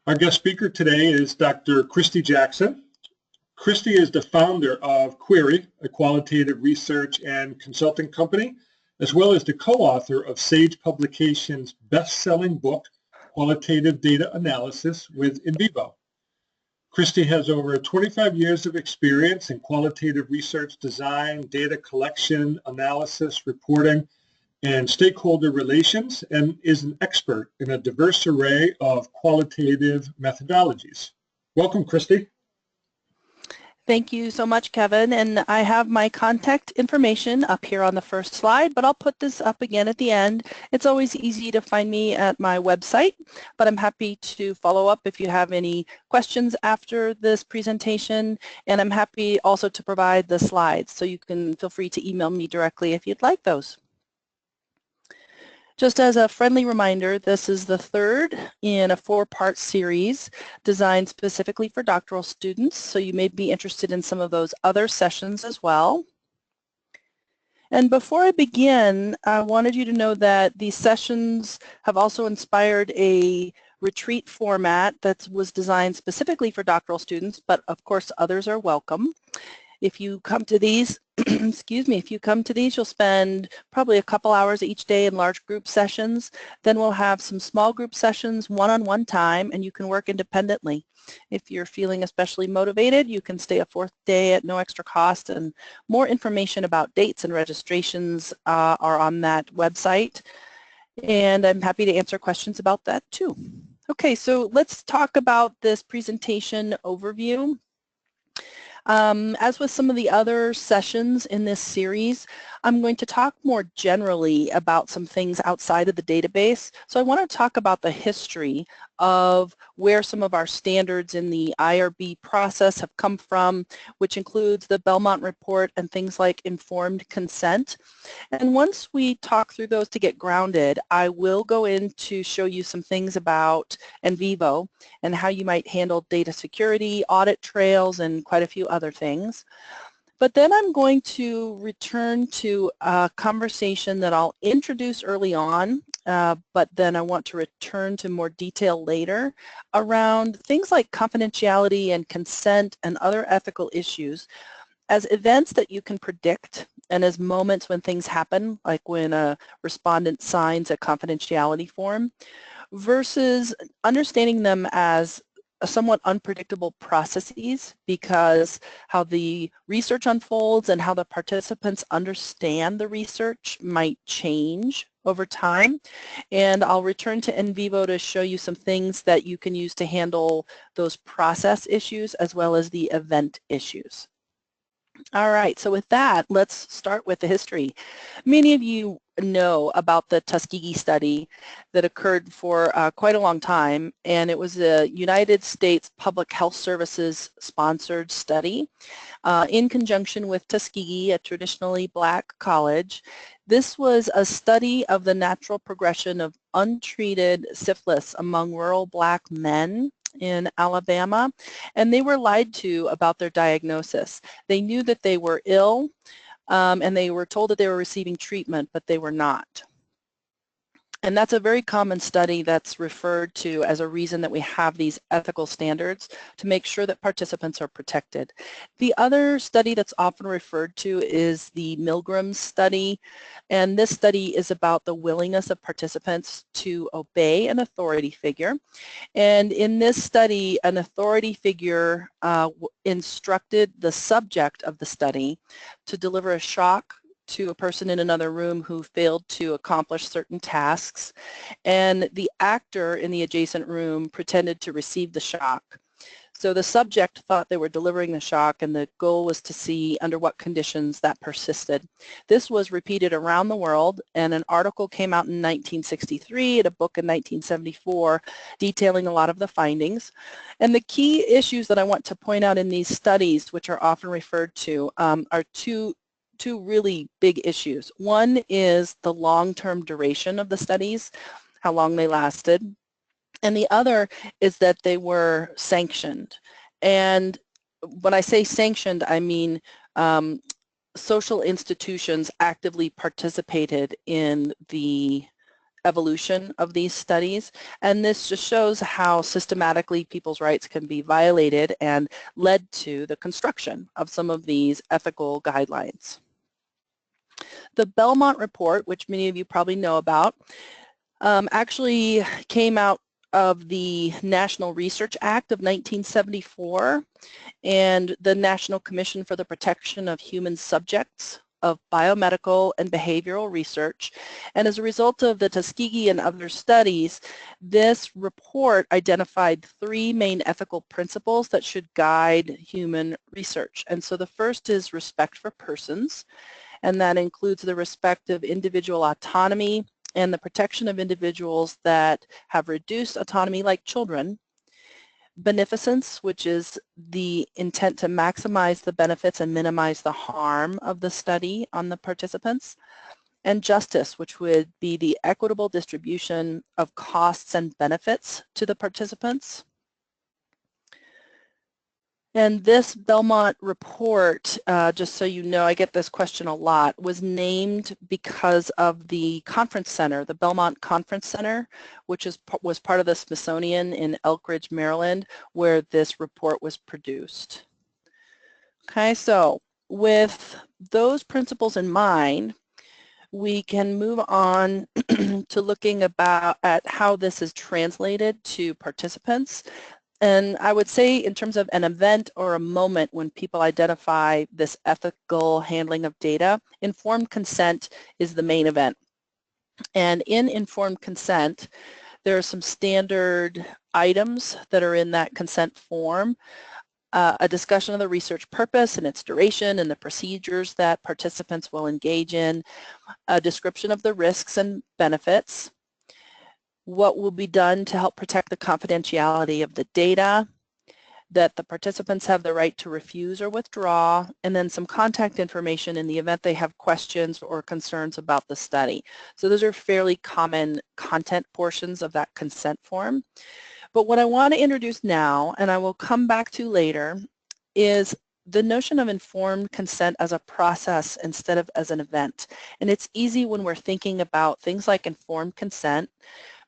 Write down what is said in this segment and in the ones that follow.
Our guest speaker today is Dr. Christy Jackson. Christy is the founder of Query, a qualitative research and consulting company, as well as the co-author of Sage Publications' best-selling book, Qualitative Data Analysis with NVivo. Christy has over 25 years of experience in qualitative research design, data collection, analysis, reporting, and stakeholder relations, and is an expert in a diverse array of qualitative methodologies. Welcome, Christy. Thank you so much, Kevin. And I have my contact information up here on the first slide, but I'll put this up again at the end. It's always easy to find me at my website, but I'm happy to follow up if you have any questions after this presentation. And I'm happy also to provide the slides, so you can feel free to email me directly if you'd like those. Just as a friendly reminder, this is the third in a 4-part series designed specifically for doctoral students, so you may be interested in some of those other sessions as well. And before I begin, I wanted you to know that these sessions have also inspired a retreat format that was designed specifically for doctoral students, but of course others are welcome. If you come to these, excuse me, if you come to these, you'll spend probably a couple hours each day in large group sessions. Then we'll have some small group sessions, one-on-one time, and you can work independently. If you're feeling especially motivated, you can stay a 4th day at no extra cost, and more information about dates and registrations are on that website. And I'm happy to answer questions about that too. Okay, so let's talk about this presentation overview. As with some of the other sessions in this series, I'm going to talk more generally about some things outside of the database. So I want to talk about the history of where some of our standards in the IRB process have come from, which includes the Belmont Report and things like informed consent. And once we talk through those to get grounded, I will go in to show you some things about NVivo and how you might handle data security, audit trails, and quite a few other things. But then I'm going to return to a conversation that I'll introduce early on, but then I want to return to more detail later around things like confidentiality and consent and other ethical issues as events that you can predict and as moments when things happen, like when a respondent signs a confidentiality form, versus understanding them as somewhat unpredictable processes, because how the research unfolds and how the participants understand the research might change over time. And I'll return to NVivo to show you some things that you can use to handle those process issues as well as the event issues. All right, so with that, let's start with the history. Many of you know about the Tuskegee study that occurred for quite a long time, and it was a United States Public Health Services sponsored study in conjunction with Tuskegee, a traditionally black college. This was a study of the natural progression of untreated syphilis among rural black men in Alabama, and they were lied to about their diagnosis. They knew that they were ill, and they were told that they were receiving treatment, but they were not. And that's a very common study that's referred to as a reason that we have these ethical standards to make sure that participants are protected. The other study that's often referred to is the Milgram study, and this study is about the willingness of participants to obey an authority figure. And in this study, an authority figure instructed the subject of the study to deliver a shock to a person in another room who failed to accomplish certain tasks, and the actor in the adjacent room pretended to receive the shock. So the subject thought they were delivering the shock, and the goal was to see under what conditions that persisted. This was repeated around the world, and an article came out in 1963 and a book in 1974 detailing a lot of the findings. And the key issues that I want to point out in these studies, which are often referred to, are two really big issues. One is the long-term duration of the studies, how long they lasted, and the other is that they were sanctioned. And when I say sanctioned, I mean social institutions actively participated in the evolution of these studies, and this just shows how systematically people's rights can be violated and led to the construction of some of these ethical guidelines. The Belmont Report, which many of you probably know about, actually came out of the National Research Act of 1974 and the National Commission for the Protection of Human Subjects of Biomedical and Behavioral Research. And as a result of the Tuskegee and other studies, this report identified 3 main ethical principles that should guide human research. And so the first is respect for persons, and that includes the respect of individual autonomy and the protection of individuals that have reduced autonomy, like children. Beneficence, which is the intent to maximize the benefits and minimize the harm of the study on the participants. And justice, which would be the equitable distribution of costs and benefits to the participants. And this Belmont Report, just so you know, I get this question a lot, was named because of the conference center, the Belmont Conference Center, which was part of the Smithsonian in Elk Ridge, Maryland, where this report was produced. Okay, so with those principles in mind, we can move on to looking at how this is translated to participants. And I would say in terms of an event or a moment when people identify this ethical handling of data, informed consent is the main event. And in informed consent, there are some standard items that are in that consent form. A discussion of the research purpose and its duration and the procedures that participants will engage in, a description of the risks and benefits, what will be done to help protect the confidentiality of the data, that the participants have the right to refuse or withdraw, and then some contact information in the event they have questions or concerns about the study. So those are fairly common content portions of that consent form. But what I want to introduce now, and I will come back to later, is the notion of informed consent as a process instead of as an event. And it's easy when we're thinking about things like informed consent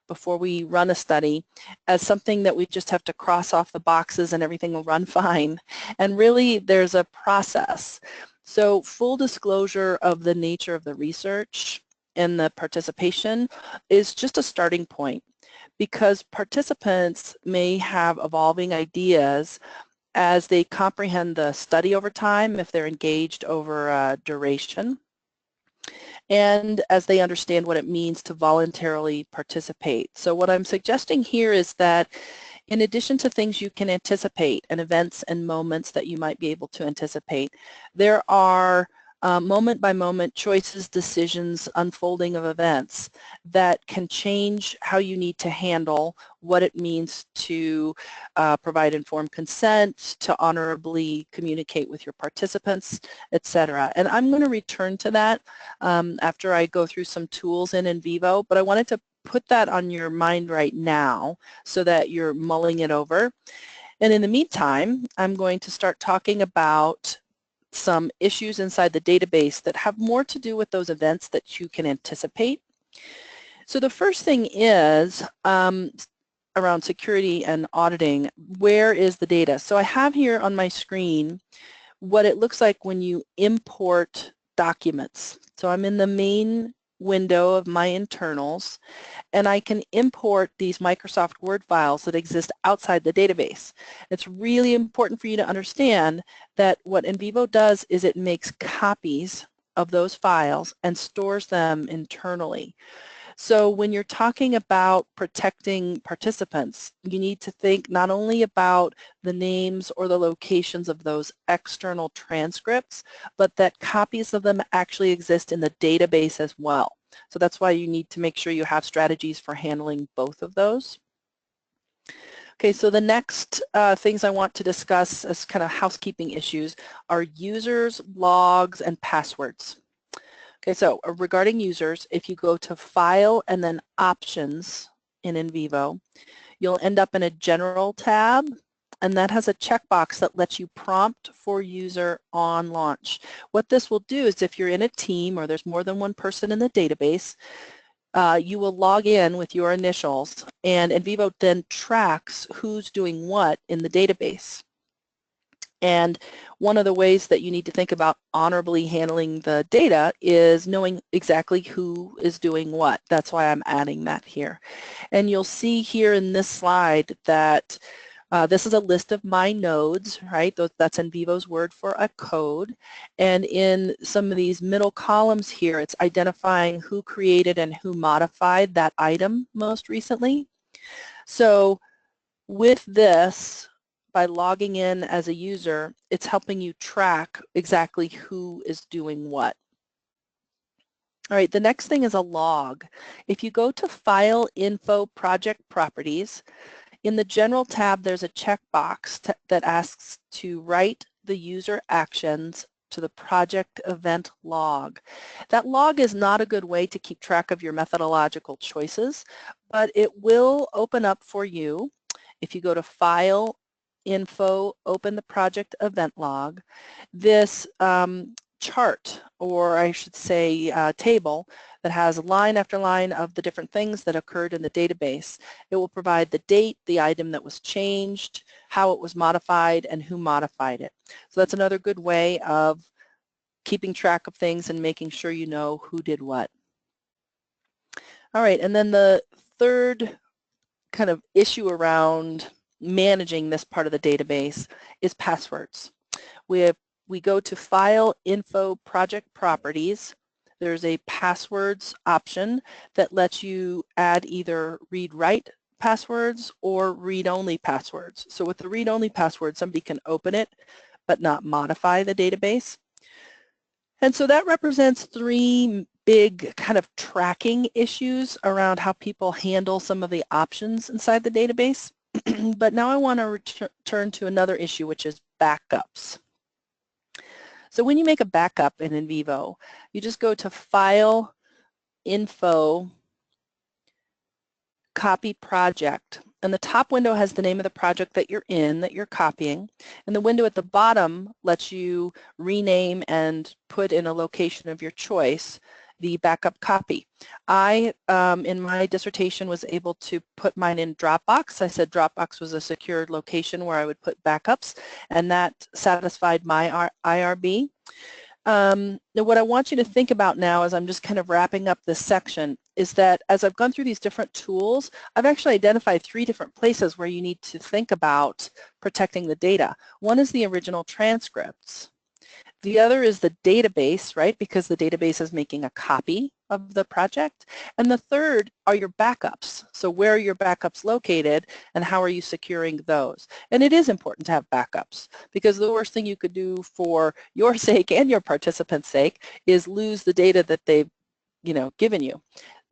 before we run a study as something that we just have to cross off the boxes and everything will run fine. And really there's a process. So full disclosure of the nature of the research and the participation is just a starting point, because participants may have evolving ideas as they comprehend the study over time if they're engaged over a duration, and as they understand what it means to voluntarily participate. So what I'm suggesting here is that in addition to things you can anticipate and events and moments that you might be able to anticipate, there are moment-by-moment choices, decisions, unfolding of events that can change how you need to handle what it means to provide informed consent, to honorably communicate with your participants, etc. And I'm going to return to that after I go through some tools in NVivo, but I wanted to put that on your mind right now so that you're mulling it over. And in the meantime, I'm going to start talking about some issues inside the database that have more to do with those events that you can anticipate. So the first thing is around security and auditing. Where is the data? So I have here on my screen what it looks like when you import documents. So I'm in the main window of my internals, and I can import these Microsoft Word files that exist outside the database. It's really important for you to understand that what NVivo does is it makes copies of those files and stores them internally. So when you're talking about protecting participants, you need to think not only about the names or the locations of those external transcripts, but that copies of them actually exist in the database as well. So that's why you need to make sure you have strategies for handling both of those. Okay, so the next things I want to discuss as kind of housekeeping issues are users, logs, and passwords. Okay, so regarding users, if you go to File and then Options in NVivo, you'll end up in a General tab, and that has a checkbox that lets you prompt for user on launch. What this will do is if you're in a team or there's more than one person in the database, you will log in with your initials, and NVivo then tracks who's doing what in the database. And one of the ways that you need to think about honorably handling the data is knowing exactly who is doing what. That's why I'm adding that here. And you'll see here in this slide that this is a list of my nodes, right? That's NVivo's word for a code. And in some of these middle columns here, it's identifying who created and who modified that item most recently. So with this, by logging in as a user, it's helping you track exactly who is doing what. All right, the next thing is a log. If you go to File, Info, Project Properties, in the General tab, there's a checkbox that asks to write the user actions to the project event log. That log is not a good way to keep track of your methodological choices, but it will open up for you if you go to File, Info, open the project event log. This chart, or I should say table, that has line after line of the different things that occurred in the database. It will provide the date, the item that was changed, how it was modified, and who modified it. So that's another good way of keeping track of things and making sure you know who did what. All right, and then the third kind of issue around managing this part of the database is passwords. We go to File, Info, Project Properties. There's a passwords option that lets you add either read-write passwords or read-only passwords. So with the read-only password, somebody can open it but not modify the database. And so that represents three big kind of tracking issues around how people handle some of the options inside the database. But now I want to return to another issue, which is backups. So when you make a backup in NVivo, you just go to File, Info, Copy Project. And the top window has the name of the project that you're in, that you're copying. And the window at the bottom lets you rename and put in a location of your choice the backup copy. I, in my dissertation, was able to put mine in Dropbox. I said Dropbox was a secured location where I would put backups, and that satisfied my IRB. Now what I want you to think about now, as I'm just kind of wrapping up this section, is that as I've gone through these different tools, I've actually identified three different places where you need to think about protecting the data. One is the original transcripts. The other is the database, right, because the database is making a copy of the project. And the third are your backups. So where are your backups located and how are you securing those? And it is important to have backups, because the worst thing you could do for your sake and your participants' sake is lose the data that they've, given you,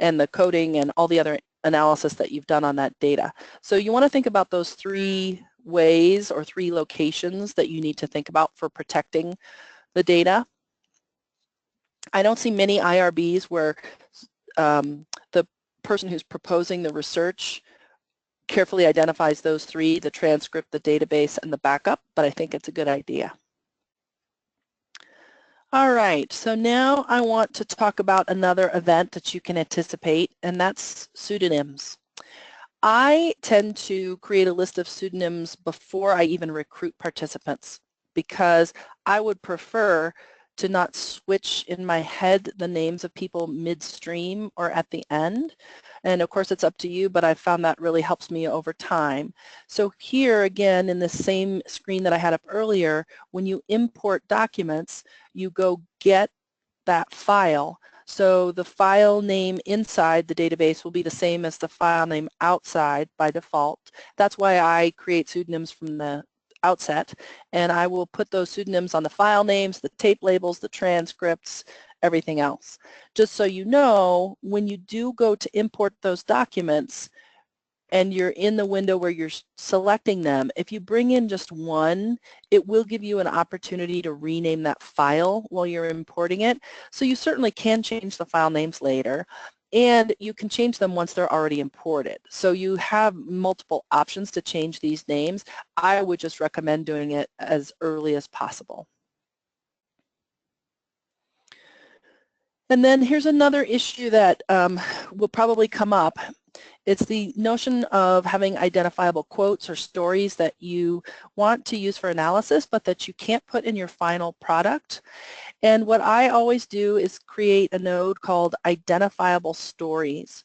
and the coding and all the other analysis that you've done on that data. So you want to think about those three ways or three locations that you need to think about for protecting the data. I don't see many IRBs where the person who's proposing the research carefully identifies those three, the transcript, the database, and the backup, but I think it's a good idea. All right, so now I want to talk about another event that you can anticipate, and that's pseudonyms. I tend to create a list of pseudonyms before I even recruit participants, because I would prefer to not switch in my head the names of people midstream or at the end. And of course it's up to you, but I found that really helps me over time. So here again, in the same screen that I had up earlier, when you import documents, you go get that file. So the file name inside the database will be the same as the file name outside by default. That's why I create pseudonyms from the outset, and I will put those pseudonyms on the file names, the tape labels, the transcripts, everything else. Just so you know, when you do go to import those documents and you're in the window where you're selecting them, if you bring in just one, it will give you an opportunity to rename that file while you're importing it. So you certainly can change the file names later, and you can change them once they're already imported. So you have multiple options to change these names. I would just recommend doing it as early as possible. And then here's another issue that will probably come up. It's the notion of having identifiable quotes or stories that you want to use for analysis, but that you can't put in your final product. And what I always do is create a node called identifiable stories.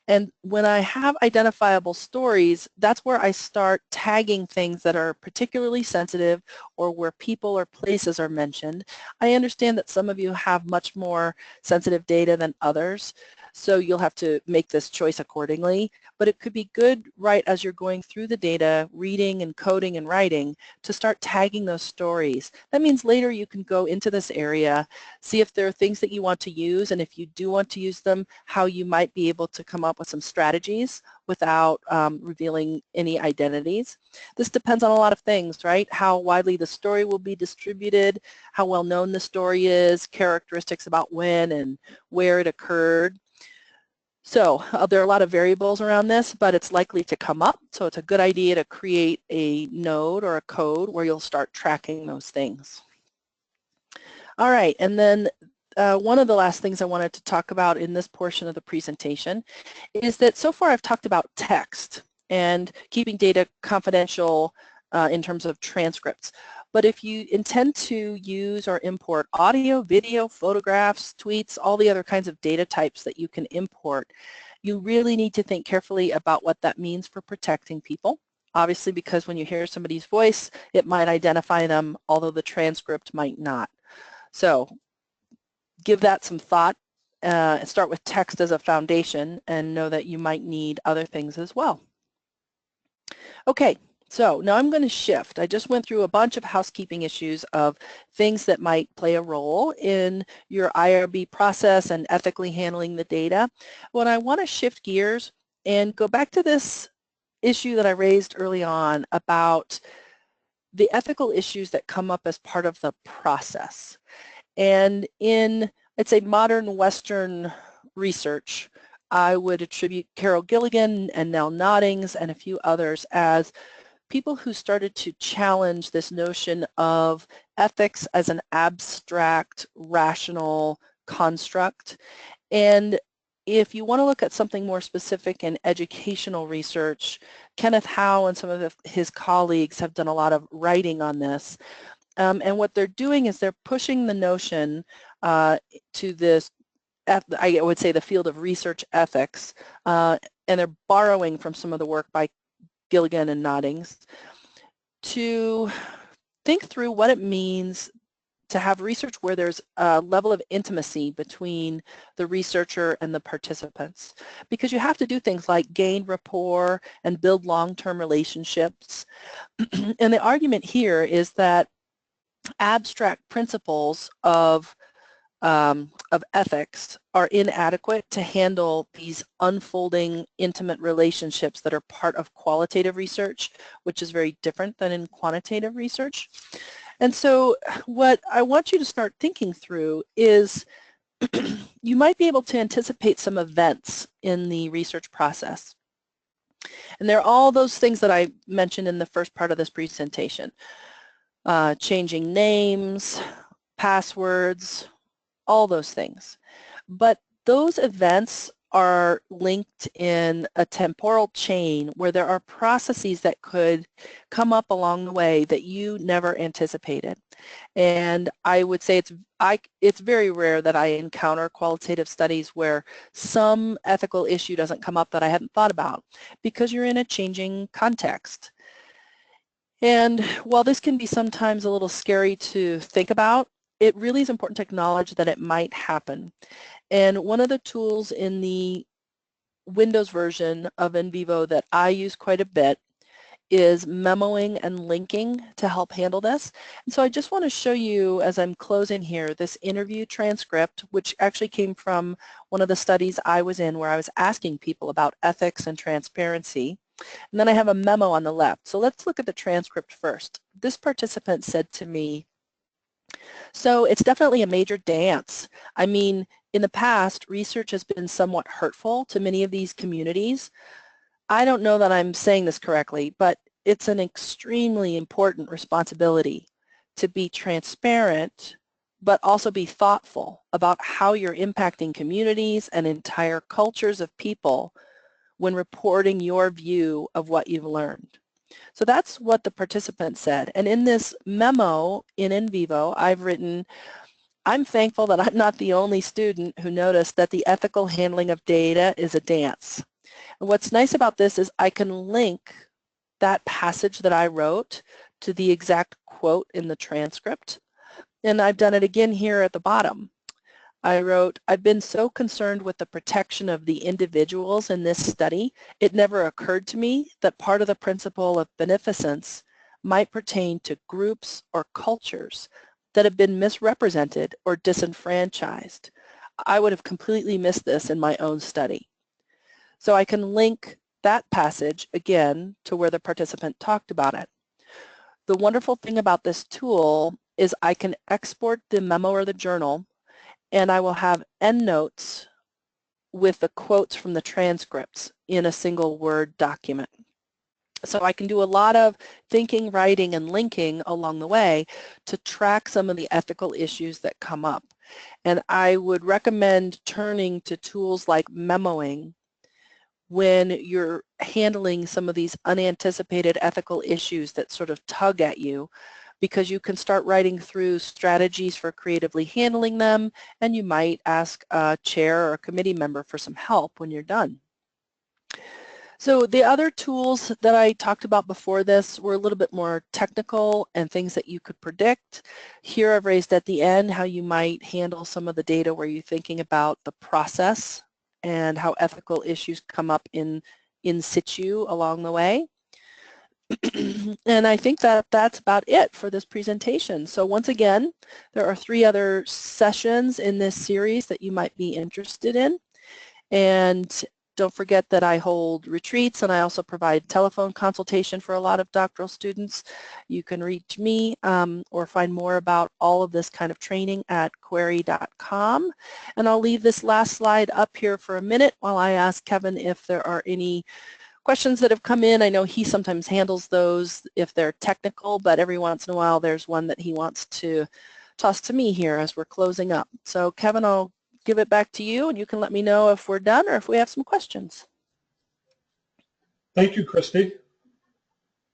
And when I have identifiable stories, that's where I start tagging things that are particularly sensitive or where people or places are mentioned. I understand that some of you have much more sensitive data than others, so you'll have to make this choice accordingly. But it could be good right as you're going through the data, reading and coding and writing, to start tagging those stories. That means later you can go into this area, see if there are things that you want to use, and if you do want to use them, how you might be able to come up with some strategies without revealing any identities. This depends on a lot of things, right? How widely the story will be distributed, how well known the story is, characteristics about when and where it occurred. So there are a lot of variables around this, but it's likely to come up, so it's a good idea to create a node or a code where you'll start tracking those things. All right, and then one of the last things I wanted to talk about in this portion of the presentation is that so far I've talked about text and keeping data confidential in terms of transcripts. But if you intend to use or import audio, video, photographs, tweets, all the other kinds of data types that you can import, you really need to think carefully about what that means for protecting people. Obviously, because when you hear somebody's voice, it might identify them, although the transcript might not. So give that some thought. Start with text as a foundation and know that you might need other things as well. Okay, so now I'm going to shift. I just went through a bunch of housekeeping issues of things that might play a role in your IRB process and ethically handling the data. When I want to shift gears and go back to this issue that I raised early on about the ethical issues that come up as part of the process. And in, I'd say, modern Western research, I would attribute Carol Gilligan and Nell Noddings and a few others as people who started to challenge this notion of ethics as an abstract, rational construct. And if you want to look at something more specific in educational research, Kenneth Howe and some of his colleagues have done a lot of writing on this. And what they're doing is they're pushing the notion to this, I would say, the field of research ethics, and they're borrowing from some of the work by Gilligan and Noddings to think through what it means to have research where there's a level of intimacy between the researcher and the participants. Because you have to do things like gain rapport and build long-term relationships. And the argument here is that abstract principles of ethics are inadequate to handle these unfolding intimate relationships that are part of qualitative research, which is very different than in quantitative research. And so what I want you to start thinking through is you might be able to anticipate some events in the research process. And they're all those things that I mentioned in the first part of this presentation. Changing names, passwords, all those things. But those events are linked in a temporal chain where there are processes that could come up along the way that you never anticipated. And I would say it's very rare that I encounter qualitative studies where some ethical issue doesn't come up that I hadn't thought about, because you're in a changing context. And while this can be sometimes a little scary to think about, it really is important to acknowledge that it might happen. And one of the tools in the Windows version of NVivo that I use quite a bit is memoing and linking to help handle this. And so I just want to show you, as I'm closing here, this interview transcript, which actually came from one of the studies I was in where I was asking people about ethics and transparency. And then I have a memo on the left. So let's look at the transcript first. This participant said to me, "So it's definitely a major dance. I mean, in the past, research has been somewhat hurtful to many of these communities. I don't know that I'm saying this correctly, but it's an extremely important responsibility to be transparent but also be thoughtful about how you're impacting communities and entire cultures of people when reporting your view of what you've learned. So that's what the participant said. And in this memo in NVivo, I've written, I'm thankful that I'm not the only student who noticed that the ethical handling of data is a dance. And what's nice about this is I can link that passage that I wrote to the exact quote in the transcript. And I've done it again here at the bottom. I wrote, I've been so concerned with the protection of the individuals in this study, it never occurred to me that part of the principle of beneficence might pertain to groups or cultures that have been misrepresented or disenfranchised. I would have completely missed this in my own study. So I can link that passage again to where the participant talked about it. The wonderful thing about this tool is I can export the memo or the journal, and I will have endnotes with the quotes from the transcripts in a single Word document. So I can do a lot of thinking, writing, and linking along the way to track some of the ethical issues that come up. And I would recommend turning to tools like memoing when you're handling some of these unanticipated ethical issues that sort of tug at you, because you can start writing through strategies for creatively handling them, and you might ask a chair or a committee member for some help when you're done. So the other tools that I talked about before this were a little bit more technical and things that you could predict. Here I've raised at the end how you might handle some of the data where you're thinking about the process and how ethical issues come up in situ along the way. And I think that that's about it for this presentation. So once again, there are 3 other sessions in this series that you might be interested in. And don't forget that I hold retreats, and I also provide telephone consultation for a lot of doctoral students. You can reach me or find more about all of this kind of training at query.com. And I'll leave this last slide up here for a minute while I ask Kevin if there are any questions that have come in. I know he sometimes handles those if they're technical, but every once in a while there's one that he wants to toss to me here as we're closing up. So Kevin, I'll give it back to you, and you can let me know if we're done or if we have some questions. Thank you, Christy.